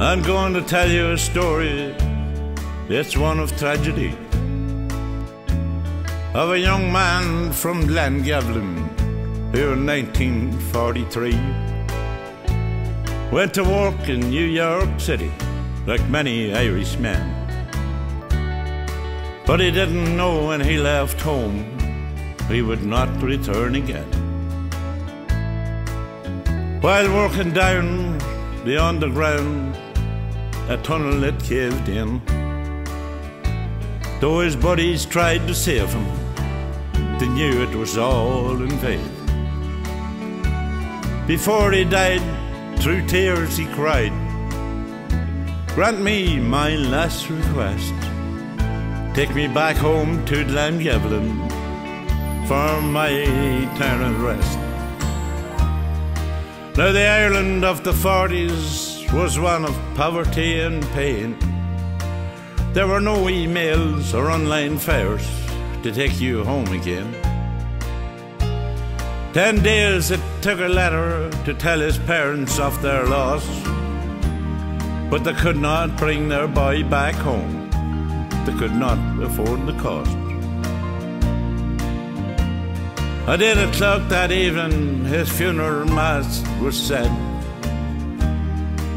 I'm going to tell you a story, it's one of tragedy, of a young man from Glengevlin who in 1943 went to work in New York City like many Irish men. But he didn't know when he left home he would not return again. While working down the underground, a tunnel that caved in. Though his buddies tried to save him, they knew it was all in vain. Before he died, through tears he cried, "Grant me my last request, take me back home to Glengevlin for my eternal rest." Now the Ireland of the 40s was one of poverty and pain. There were no emails or online fares to take you home again. 10 days it took a letter to tell his parents of their loss, but they could not bring their boy back home. They could not afford the cost. At 8 o'clock that evening his funeral mass was said,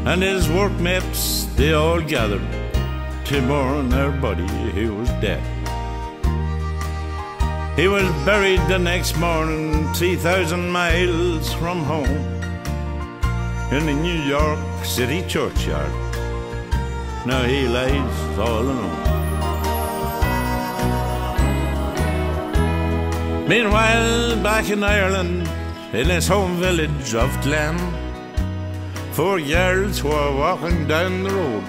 and his workmates, they all gathered to mourn their buddy who was dead. He was buried the next morning 3,000 miles from home in the New York City churchyard. Now he lies all alone. Meanwhile, back in Ireland, in his home village of Glen, 4 girls were walking down the road.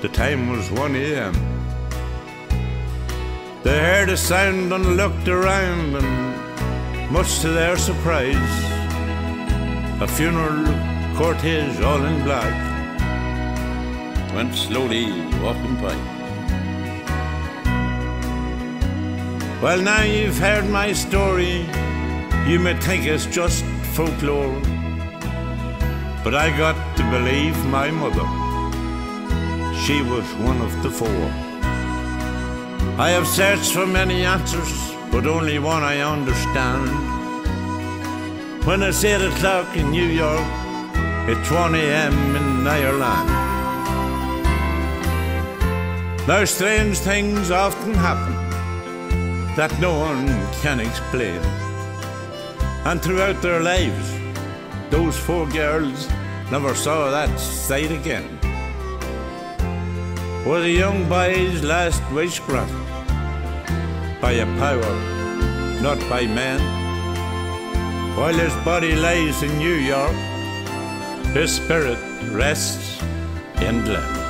The time was 1 a.m. They heard a sound and looked around, and much to their surprise, a funeral cortege all in black went slowly walking by. Well, now you've heard my story, you may think it's just folklore, but I got to believe my mother. She was one of the 4. I have searched for many answers, but only one I understand. When it's 8 o'clock in New York, it's 1 a.m. in Ireland. Now strange things often happen that no one can explain, and throughout their lives, those 4 girls never saw that sight again. Was a young boy's last wish granted by a power, not by man? While his body lies in New York, his spirit rests in Glen.